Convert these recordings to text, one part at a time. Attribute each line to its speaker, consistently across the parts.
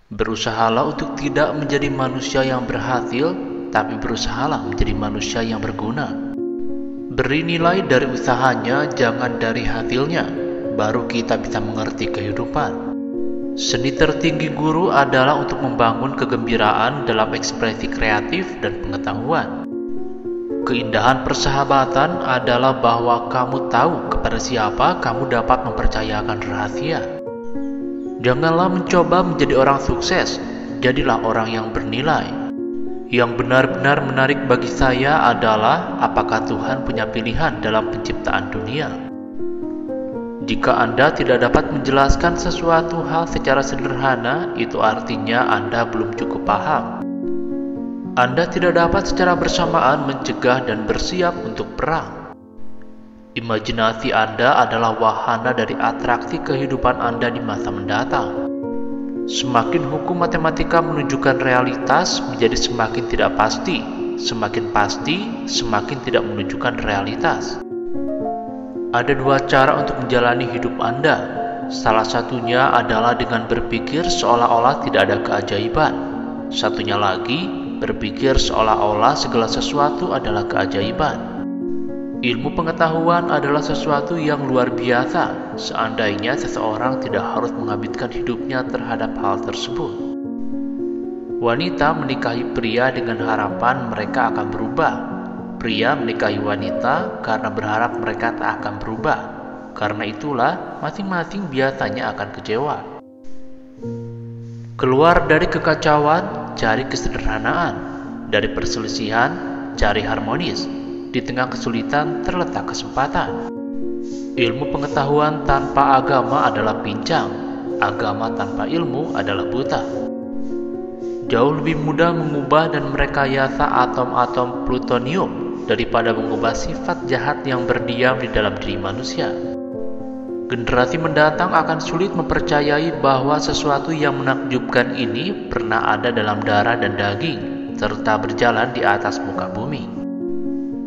Speaker 1: Berusahalah untuk tidak menjadi manusia yang berhasil, tapi berusahalah menjadi manusia yang berguna. Beri nilai dari usahanya, jangan dari hasilnya. Baru kita bisa mengerti kehidupan. Seni tertinggi guru adalah untuk membangun kegembiraan dalam ekspresi kreatif dan pengetahuan. Keindahan persahabatan adalah bahwa kamu tahu kepada siapa kamu dapat mempercayakan rahasia. Janganlah mencoba menjadi orang sukses, jadilah orang yang bernilai. Yang benar-benar menarik bagi saya adalah apakah Tuhan punya pilihan dalam penciptaan dunia. Jika Anda tidak dapat menjelaskan sesuatu hal secara sederhana, itu artinya Anda belum cukup paham. Anda tidak dapat secara bersamaan mencegah dan bersiap untuk perang. Imajinasi Anda adalah wahana dari atraksi kehidupan Anda di masa mendatang. Semakin hukum matematika menunjukkan realitas menjadi semakin tidak pasti, semakin pasti, semakin tidak menunjukkan realitas. Ada dua cara untuk menjalani hidup Anda. Salah satunya adalah dengan berpikir seolah-olah tidak ada keajaiban. Satunya lagi, berpikir seolah-olah segala sesuatu adalah keajaiban. Ilmu pengetahuan adalah sesuatu yang luar biasa, seandainya seseorang tidak harus menghabiskan hidupnya terhadap hal tersebut. Wanita menikahi pria dengan harapan mereka akan berubah. Pria menikahi wanita karena berharap mereka tak akan berubah. Karena itulah, masing-masing biasanya akan kecewa. Keluar dari kekacauan, cari kesederhanaan. Dari perselisihan, cari harmonis. Di tengah kesulitan terletak kesempatan. Ilmu pengetahuan tanpa agama adalah pincang. Agama tanpa ilmu adalah buta. Jauh lebih mudah mengubah dan merekayasa atom-atom plutonium daripada mengubah sifat jahat yang berdiam di dalam diri manusia. Generasi mendatang akan sulit mempercayai bahwa sesuatu yang menakjubkan ini pernah ada dalam darah dan daging, serta berjalan di atas muka bumi.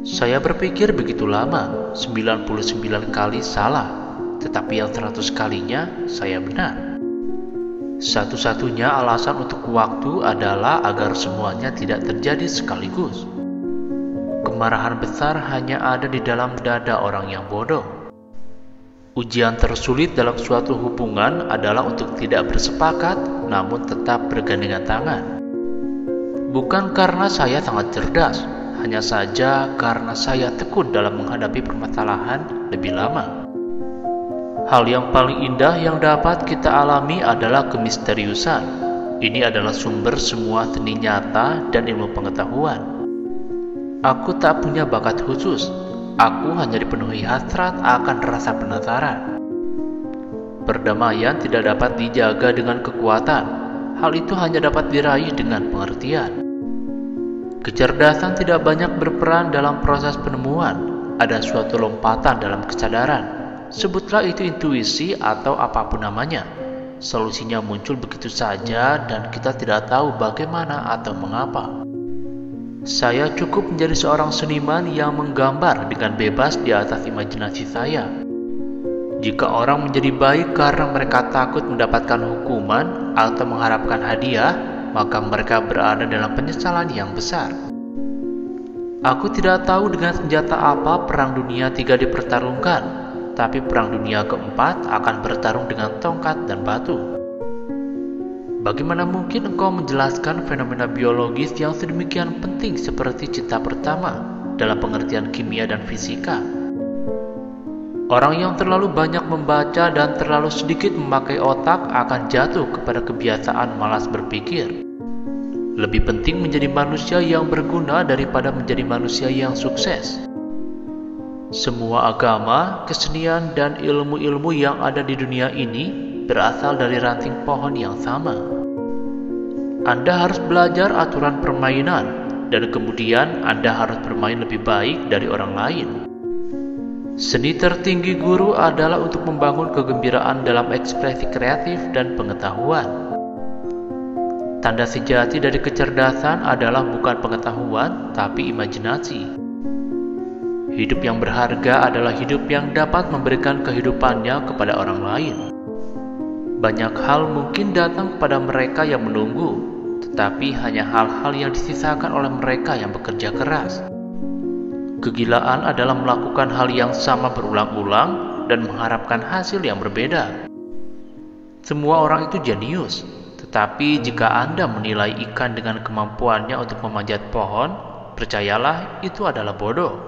Speaker 1: Saya berpikir begitu lama, 99 kali salah, tetapi yang 100 kalinya saya benar. Satu-satunya alasan untuk waktu adalah agar semuanya tidak terjadi sekaligus. Kemarahan besar hanya ada di dalam dada orang yang bodoh. Ujian tersulit dalam suatu hubungan adalah untuk tidak bersepakat, namun tetap bergandengan tangan. Bukan karena saya sangat cerdas, hanya saja karena saya tekun dalam menghadapi permasalahan lebih lama. Hal yang paling indah yang dapat kita alami adalah kemisteriusan. Ini adalah sumber semua seni nyata dan ilmu pengetahuan. Aku tak punya bakat khusus. Aku hanya dipenuhi hasrat akan rasa penasaran. Perdamaian tidak dapat dijaga dengan kekuatan. Hal itu hanya dapat diraih dengan pengertian. Kecerdasan tidak banyak berperan dalam proses penemuan. Ada suatu lompatan dalam kesadaran. Sebutlah itu intuisi atau apapun namanya. Solusinya muncul begitu saja dan kita tidak tahu bagaimana atau mengapa. Saya cukup menjadi seorang seniman yang menggambar dengan bebas di atas imajinasi saya. Jika orang menjadi baik karena mereka takut mendapatkan hukuman atau mengharapkan hadiah, maka mereka berada dalam penyesalan yang besar. Aku tidak tahu dengan senjata apa Perang Dunia III dipertarungkan, tapi Perang Dunia keempat akan bertarung dengan tongkat dan batu. Bagaimana mungkin engkau menjelaskan fenomena biologis yang sedemikian penting seperti cinta pertama dalam pengertian kimia dan fisika? Orang yang terlalu banyak membaca dan terlalu sedikit memakai otak akan jatuh kepada kebiasaan malas berpikir. Lebih penting menjadi manusia yang berguna daripada menjadi manusia yang sukses. Semua agama, kesenian, dan ilmu-ilmu yang ada di dunia ini berasal dari ranting pohon yang sama. Anda harus belajar aturan permainan, dan kemudian Anda harus bermain lebih baik dari orang lain. Seni tertinggi guru adalah untuk membangun kegembiraan dalam ekspresi kreatif dan pengetahuan. Tanda sejati dari kecerdasan adalah bukan pengetahuan, tapi imajinasi. Hidup yang berharga adalah hidup yang dapat memberikan kehidupannya kepada orang lain. Banyak hal mungkin datang pada mereka yang menunggu, tetapi hanya hal-hal yang disisakan oleh mereka yang bekerja keras. Kegilaan adalah melakukan hal yang sama berulang-ulang dan mengharapkan hasil yang berbeda. Semua orang itu jenius, tetapi jika Anda menilai ikan dengan kemampuannya untuk memanjat pohon, percayalah itu adalah bodoh.